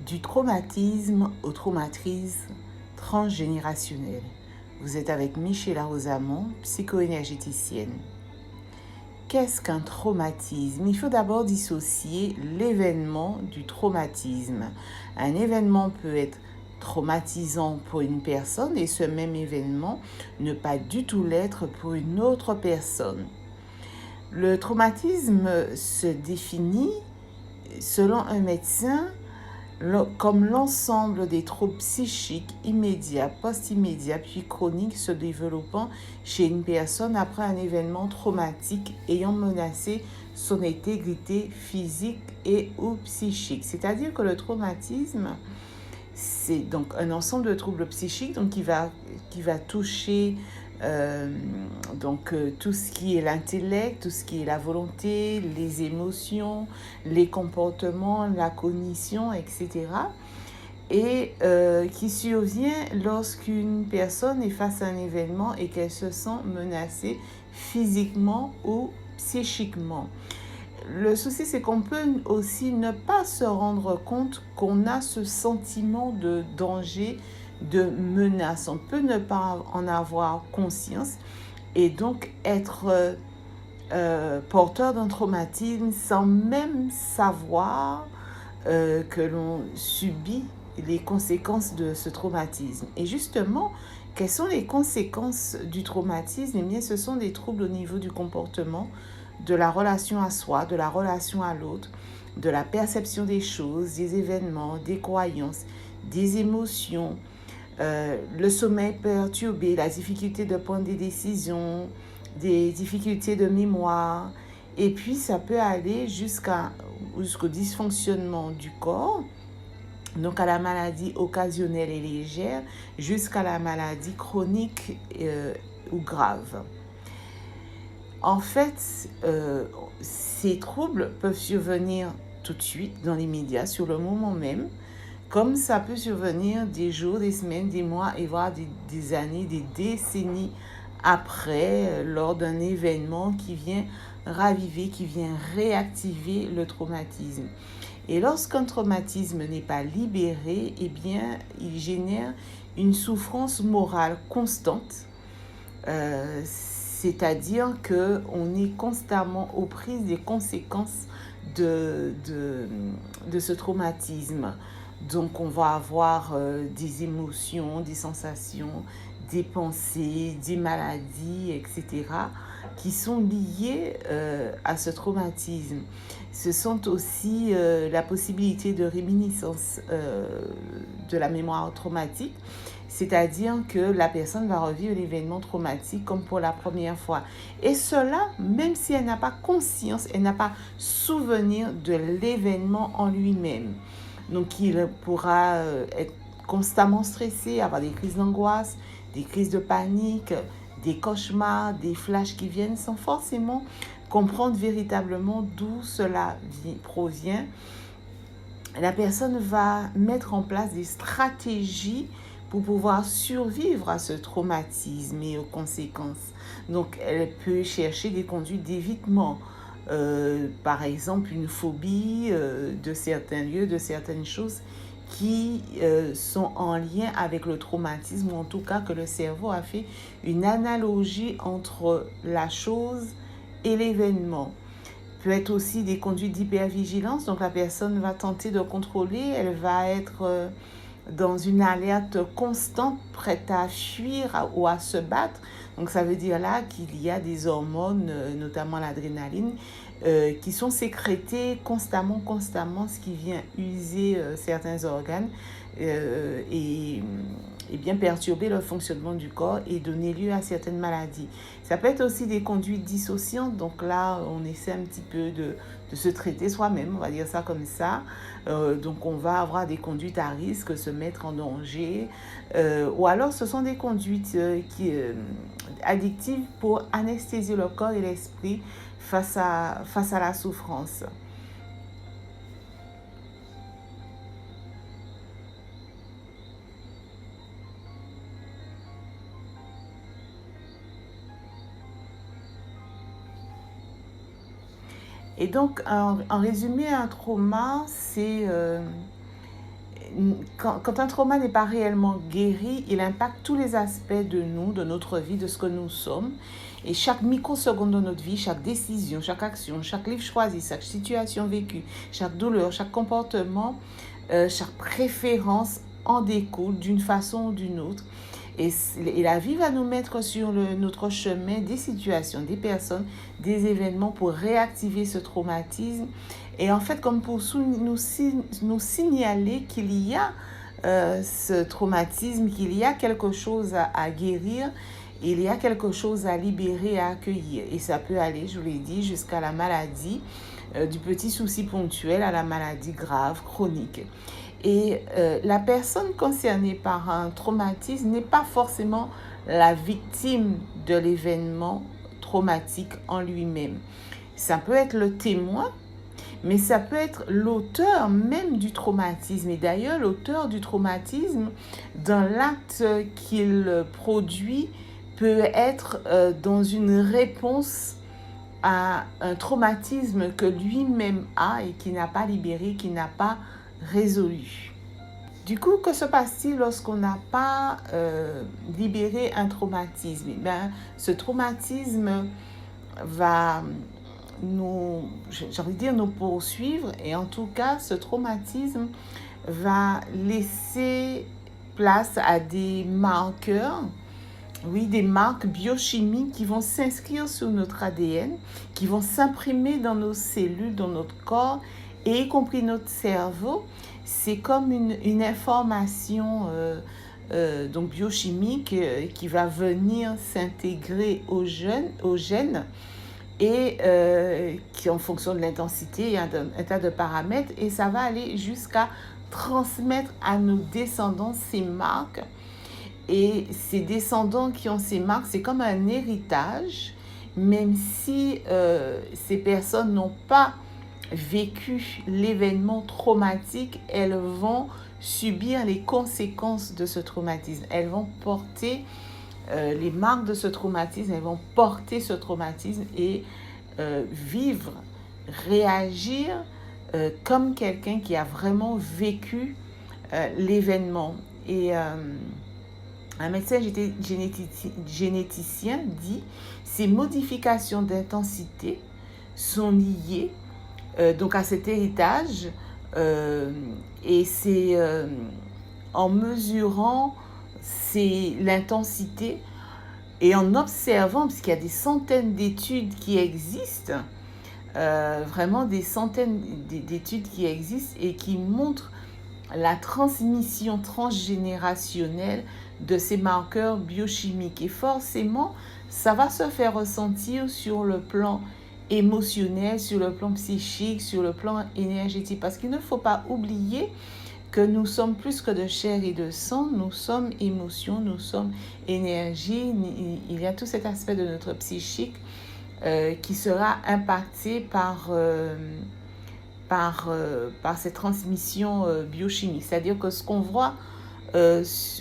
Du traumatisme au traumatisme transgénérationnel. Vous êtes avec Michela Rosamond, psychoénergéticienne. Qu'est-ce qu'un traumatisme? Il faut d'abord dissocier l'événement du traumatisme. Un événement peut être traumatisant pour une personne et ce même événement ne pas du tout l'être pour une autre personne. Le traumatisme se définit, selon un médecin, comme l'ensemble des troubles psychiques immédiats, post-immédiats puis chroniques se développant chez une personne après un événement traumatique ayant menacé son intégrité physique et ou psychique. C'est-à-dire que le traumatisme, c'est donc un ensemble de troubles psychiques donc qui va toucher tout ce qui est l'intellect, tout ce qui est la volonté, les émotions, les comportements, la cognition, etc. Et qui survient lorsqu'une personne est face à un événement et qu'elle se sent menacée physiquement ou psychiquement. Le souci, c'est qu'on peut aussi ne pas se rendre compte qu'on a ce sentiment de danger, de menace. On peut ne pas en avoir conscience et donc être porteur d'un traumatisme sans même savoir que l'on subit les conséquences de ce traumatisme. Et justement, quelles sont les conséquences du traumatisme? Eh bien, ce sont des troubles au niveau du comportement, de la relation à soi, de la relation à l'autre, de la perception des choses, des événements, des croyances, des émotions, le sommeil perturbé, la difficulté de prendre des décisions, des difficultés de mémoire. Et puis, ça peut aller jusqu'au dysfonctionnement du corps, donc à la maladie occasionnelle et légère, jusqu'à la maladie chronique ou grave. En fait, ces troubles peuvent survenir tout de suite, dans les médias, sur le moment même, comme ça peut survenir des jours, des semaines, des mois et voire des années, des décennies après, lors d'un événement qui vient raviver, qui vient réactiver le traumatisme. Et lorsqu'un traumatisme n'est pas libéré, eh bien, il génère une souffrance morale constante. C'est-à-dire qu'on est constamment aux prises des conséquences de ce traumatisme. Donc on va avoir des émotions, des sensations, des pensées, des maladies, etc., qui sont liées à ce traumatisme. Ce sont aussi la possibilité de réminiscence de la mémoire traumatique, c'est-à-dire que la personne va revivre l'événement traumatique comme pour la première fois. Et cela, même si elle n'a pas conscience, elle n'a pas souvenir de l'événement en lui-même. Donc il pourra être constamment stressé, avoir des crises d'angoisse, des crises de panique, des cauchemars, des flashs qui viennent sans forcément comprendre véritablement d'où cela provient. La personne va mettre en place des stratégies pour pouvoir survivre à ce traumatisme et aux conséquences. Donc, elle peut chercher des conduites d'évitement. Par exemple, une phobie de certains lieux, de certaines choses qui sont en lien avec le traumatisme, ou en tout cas que le cerveau a fait une analogie entre la chose et l'événement. Peut être aussi des conduites d'hypervigilance, donc la personne va tenter de contrôler, elle va être dans une alerte constante, prête à fuir ou à se battre. Donc ça veut dire là qu'il y a des hormones, notamment l'adrénaline, qui sont sécrétées constamment, ce qui vient user certains organes et bien perturber le fonctionnement du corps et donner lieu à certaines maladies. Ça peut être aussi des conduites dissociantes, donc là on essaie un petit peu de se traiter soi-même, on va dire ça comme ça. Donc on va avoir des conduites à risque, se mettre en danger, ou alors ce sont des conduites addictives pour anesthésier le corps et l'esprit face à la souffrance. Et donc, en résumé, un trauma, quand un trauma n'est pas réellement guéri, il impacte tous les aspects de nous, de notre vie, de ce que nous sommes. Et chaque microseconde de notre vie, chaque décision, chaque action, chaque livre choisi, chaque situation vécue, chaque douleur, chaque comportement, chaque préférence en découle d'une façon ou d'une autre. Et la vie va nous mettre sur notre chemin des situations, des personnes, des événements pour réactiver ce traumatisme. Et en fait, comme pour nous signaler qu'il y a ce traumatisme, qu'il y a quelque chose à guérir, il y a quelque chose à libérer, à accueillir. Et ça peut aller, je vous l'ai dit, jusqu'à la maladie, du petit souci ponctuel à la maladie grave, chronique. Et la personne concernée par un traumatisme n'est pas forcément la victime de l'événement traumatique en lui-même. Ça peut être le témoin, mais ça peut être l'auteur même du traumatisme. Et d'ailleurs, l'auteur du traumatisme, dans l'acte qu'il produit, peut être dans une réponse à un traumatisme que lui-même a et qui n'a pas libéré, qui n'a pas résolu. Du coup, que se passe-t-il lorsqu'on n'a pas libéré un traumatisme? Ce traumatisme va nous poursuivre, et en tout cas, ce traumatisme va laisser place à des marqueurs, des marques biochimiques qui vont s'inscrire sur notre ADN, qui vont s'imprimer dans nos cellules, dans notre corps, et y compris notre cerveau. C'est comme une information donc biochimique qui va venir s'intégrer aux gènes et qui, en fonction de l'intensité, il y a un tas de paramètres, et ça va aller jusqu'à transmettre à nos descendants ces marques. Et ces descendants qui ont ces marques, c'est comme un héritage, même si ces personnes n'ont pas vécu l'événement traumatique, elles vont subir les conséquences de ce traumatisme. Elles vont porter les marques de ce traumatisme, elles vont porter ce traumatisme et vivre, réagir comme quelqu'un qui a vraiment vécu l'événement. Et un médecin généticien dit « Ces modifications d'intensité sont liées donc à cet héritage et c'est en mesurant l'intensité et en observant, parce qu'il y a des centaines d'études qui existent, vraiment des centaines d'études qui existent et qui montrent la transmission transgénérationnelle de ces marqueurs biochimiques. Et forcément, ça va se faire ressentir sur le plan émotionnel, sur le plan psychique, sur le plan énergétique. Parce qu'il ne faut pas oublier que nous sommes plus que de chair et de sang, nous sommes émotion, nous sommes énergie. Il y a tout cet aspect de notre psychique qui sera impacté par cette transmission biochimique. C'est-à-dire que ce qu'on voit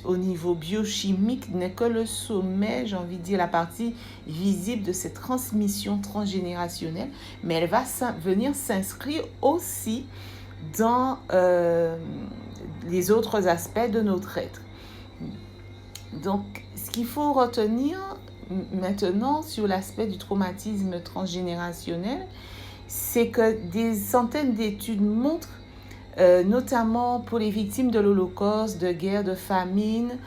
au niveau biochimique n'est que le sommet, j'ai envie de dire, la partie visible de cette transmission transgénérationnelle, mais elle va venir s'inscrire aussi dans les autres aspects de notre être. Donc, ce qu'il faut retenir maintenant sur l'aspect du traumatisme transgénérationnel, c'est que des centaines d'études montrent, notamment pour les victimes de l'Holocauste, de guerre, de famine,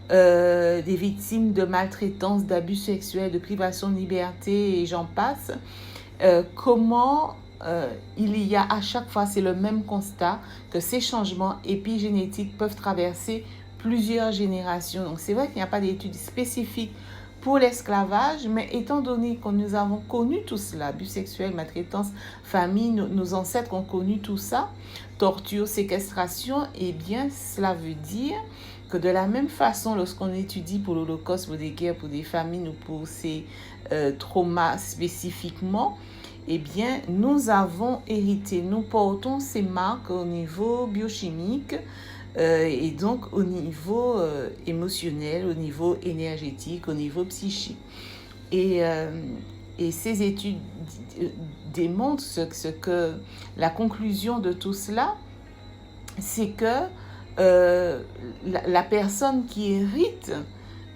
des victimes de maltraitance, d'abus sexuels, de privation de liberté et j'en passe, comment il y a à chaque fois, c'est le même constat, que ces changements épigénétiques peuvent traverser plusieurs générations. Donc c'est vrai qu'il n'y a pas d'études spécifiques pour l'esclavage, mais étant donné que nous avons connu tout cela, abus sexuels, maltraitance, famine, nos ancêtres ont connu tout ça, torture, séquestration, eh bien cela veut dire que de la même façon, lorsqu'on étudie pour l'Holocauste, pour des guerres, pour des famines ou pour ces traumas spécifiquement, eh bien nous avons hérité, nous portons ces marques au niveau biochimique, et donc au niveau émotionnel, au niveau énergétique, au niveau psychique. Et ces études démontrent ce que la conclusion de tout cela, c'est que la personne qui hérite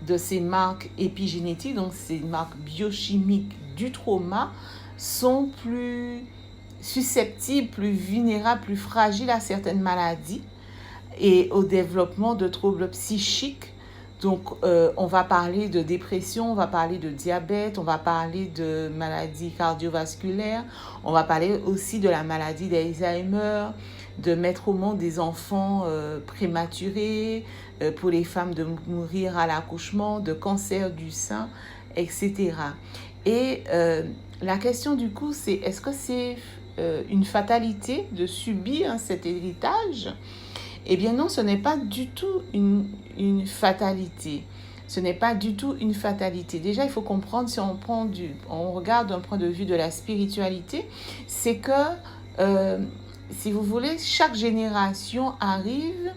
de ces marques épigénétiques, donc ces marques biochimiques du trauma, sont plus susceptibles, plus vulnérables, plus fragiles à certaines maladies et au développement de troubles psychiques. Donc, on va parler de dépression, on va parler de diabète, on va parler de maladies cardiovasculaires, on va parler aussi de la maladie d'Alzheimer, de mettre au monde des enfants prématurés, pour les femmes de mourir à l'accouchement, de cancer du sein, etc. Et la question du coup, c'est est-ce que c'est une fatalité de subir cet héritage? Eh bien non, ce n'est pas du tout une fatalité. Ce n'est pas du tout une fatalité. Déjà, il faut comprendre, si on regarde d'un point de vue de la spiritualité, c'est que, si vous voulez, chaque génération arrive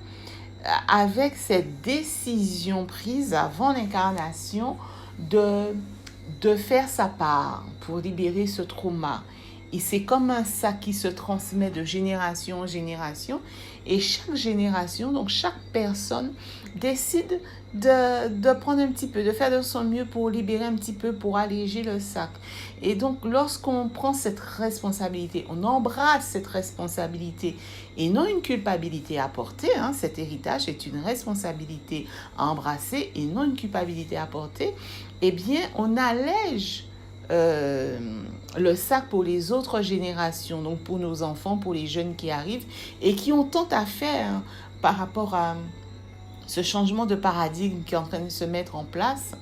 avec cette décision prise avant l'incarnation de faire sa part pour libérer ce trauma. Et c'est comme un sac qui se transmet de génération en génération. Et chaque génération, donc chaque personne, décide de prendre un petit peu, de faire de son mieux pour libérer un petit peu, pour alléger le sac. Et donc, lorsqu'on prend cette responsabilité, on embrasse cette responsabilité et non une culpabilité à porter, cet héritage est une responsabilité à embrasser et non une culpabilité à porter, eh bien, on allège le sac pour les autres générations, donc pour nos enfants, pour les jeunes qui arrivent et qui ont tant à faire par rapport à ce changement de paradigme qui est en train de se mettre en place,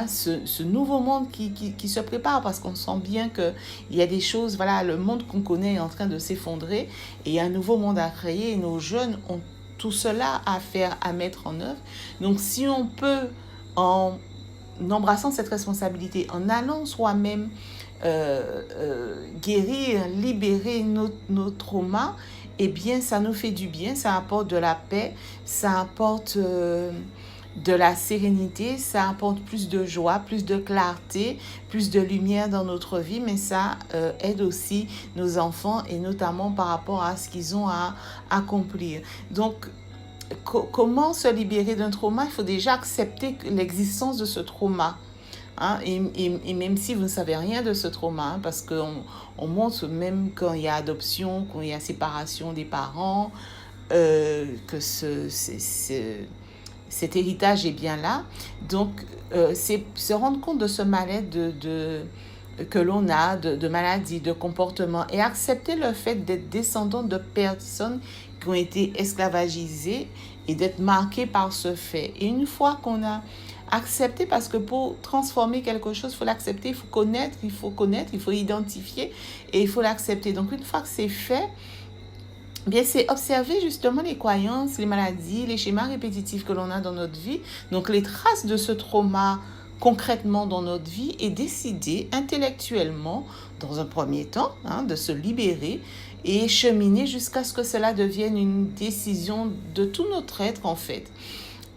ce nouveau monde qui se prépare, parce qu'on sent bien qu'il y a des choses, voilà, le monde qu'on connaît est en train de s'effondrer et il y a un nouveau monde à créer et nos jeunes ont tout cela à faire, à mettre en œuvre. Donc si on peut, en embrassant cette responsabilité, en allant soi-même guérir, libérer nos traumas, eh bien, ça nous fait du bien, ça apporte de la paix, ça apporte de la sérénité, ça apporte plus de joie, plus de clarté, plus de lumière dans notre vie, mais ça aide aussi nos enfants et notamment par rapport à ce qu'ils ont à accomplir. Donc, comment se libérer d'un trauma? Il faut déjà accepter l'existence de ce trauma. Et même si vous ne savez rien de ce trauma, parce qu'on montre même quand il y a adoption, quand il y a séparation des parents, que cet héritage est bien là. Donc, c'est se rendre compte de ce mal-être que l'on a, de maladies, de comportements, et accepter le fait d'être descendant de personnes qui ont été esclavagisées et d'être marqué par ce fait. Et une fois qu'on a accepté, parce que pour transformer quelque chose, il faut l'accepter, il faut connaître, il faut identifier et il faut l'accepter. Donc une fois que c'est fait, bien, c'est observer justement les croyances, les maladies, les schémas répétitifs que l'on a dans notre vie, donc les traces de ce trauma concrètement dans notre vie, et décider intellectuellement, dans un premier temps, de se libérer et cheminer jusqu'à ce que cela devienne une décision de tout notre être en fait.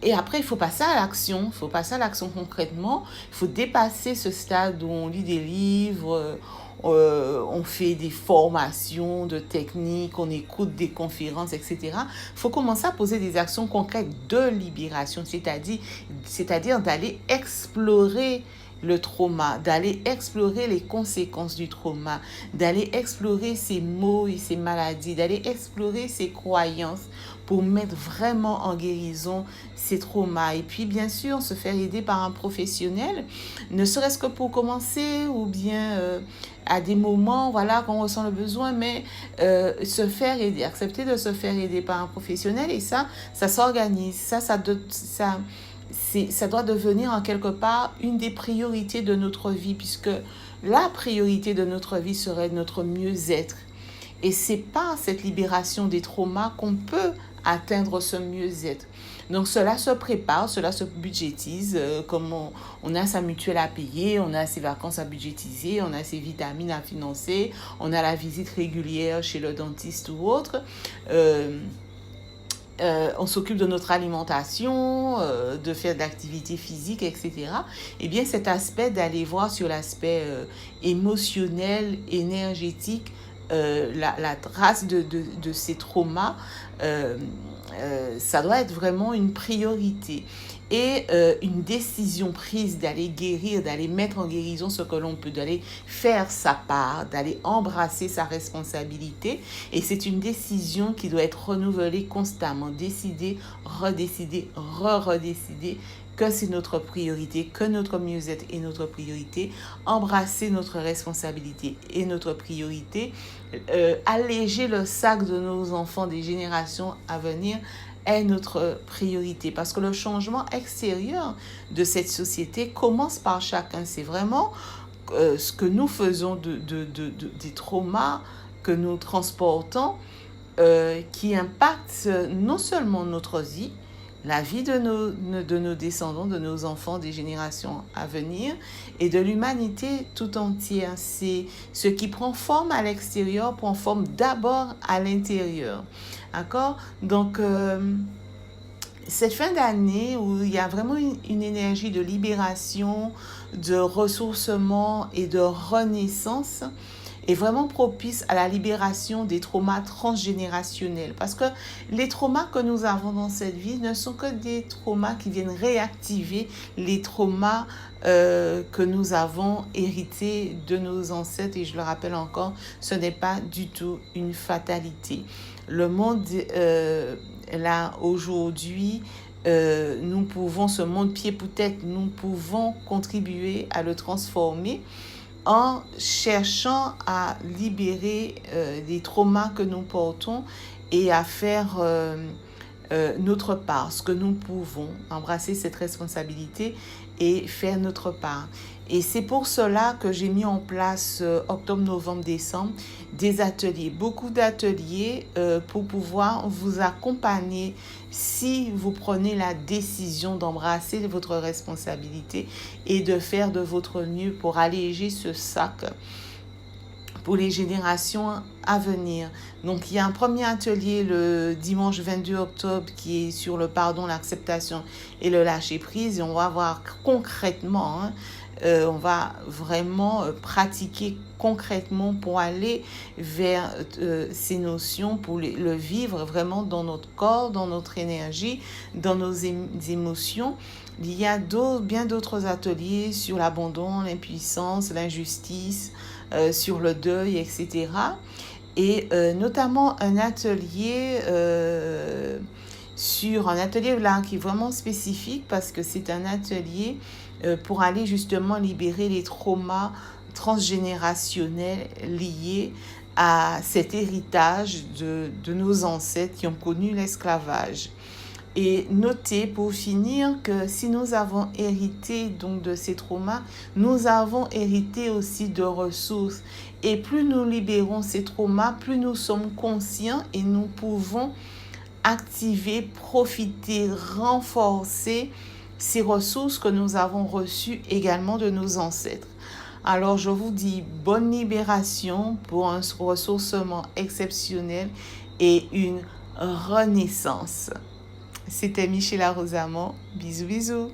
Et après, il faut passer à l'action. Il faut passer à l'action concrètement. Il faut dépasser ce stade où on lit des livres, on fait des formations de techniques, on écoute des conférences, etc. Il faut commencer à poser des actions concrètes de libération, c'est-à-dire d'aller explorer le trauma, d'aller explorer les conséquences du trauma, d'aller explorer ses maux et ses maladies, d'aller explorer ses croyances pour mettre vraiment en guérison ces traumas. Et puis, bien sûr, se faire aider par un professionnel, ne serait-ce que pour commencer, ou bien à des moments, voilà, quand on ressent le besoin, mais se faire aider, accepter de se faire aider par un professionnel, et ça s'organise, ça doit devenir en quelque part une des priorités de notre vie, puisque la priorité de notre vie serait notre mieux-être. Et c'est par cette libération des traumas qu'on peut atteindre ce mieux-être. Donc cela se prépare, cela se budgétise, comme on a sa mutuelle à payer, on a ses vacances à budgétiser, on a ses vitamines à financer, on a la visite régulière chez le dentiste ou autre. On s'occupe de notre alimentation, de faire de l'activité physique, etc. Eh bien, cet aspect d'aller voir sur l'aspect émotionnel, énergétique, la trace de ces traumas, ça doit être vraiment une priorité. Et une décision prise d'aller guérir, d'aller mettre en guérison ce que l'on peut, d'aller faire sa part, d'aller embrasser sa responsabilité. Et c'est une décision qui doit être renouvelée constamment, décider, redécider, redécider que c'est notre priorité, que notre mieux-être est notre priorité, embrasser notre responsabilité est notre priorité, alléger le sac de nos enfants des générations à venir est notre priorité, parce que le changement extérieur de cette société commence par chacun. C'est vraiment ce que nous faisons des traumas que nous transportons qui impactent non seulement notre vie, la vie de nos descendants, de nos enfants, des générations à venir et de l'humanité tout entière. C'est ce qui prend forme à l'extérieur, prend forme d'abord à l'intérieur. D'accord? Donc, cette fin d'année où il y a vraiment une énergie de libération, de ressourcement et de renaissance, est vraiment propice à la libération des traumas transgénérationnels. Parce que les traumas que nous avons dans cette vie ne sont que des traumas qui viennent réactiver les traumas que nous avons hérités de nos ancêtres. Et je le rappelle encore, ce n'est pas du tout une fatalité. Le monde, là, aujourd'hui, nous pouvons, ce monde pied pour tête, nous pouvons contribuer à le transformer en cherchant à libérer les traumas que nous portons et à faire notre part, ce que nous pouvons, embrasser cette responsabilité et faire notre part. Et c'est pour cela que j'ai mis en place octobre, novembre, décembre des ateliers, beaucoup d'ateliers pour pouvoir vous accompagner si vous prenez la décision d'embrasser votre responsabilité et de faire de votre mieux pour alléger ce sac pour les générations à venir. Donc, il y a un premier atelier le dimanche 22 octobre qui est sur le pardon, l'acceptation et le lâcher-prise. Et on va voir concrètement, on va vraiment pratiquer concrètement pour aller vers ces notions, pour le vivre vraiment dans notre corps, dans notre énergie, dans nos émotions. Il y a bien d'autres ateliers sur l'abandon, l'impuissance, l'injustice, sur le deuil, etc. Et notamment un atelier là qui est vraiment spécifique parce que c'est un atelier pour aller justement libérer les traumas transgénérationnels liés à cet héritage de nos ancêtres qui ont connu l'esclavage. Et notez pour finir que si nous avons hérité donc de ces traumas, nous avons hérité aussi de ressources. Et plus nous libérons ces traumas, plus nous sommes conscients et nous pouvons activer, profiter, renforcer ces ressources que nous avons reçues également de nos ancêtres. Alors je vous dis bonne libération pour un ressourcement exceptionnel et une renaissance. C'était Michela Rosamond. Bisous, bisous.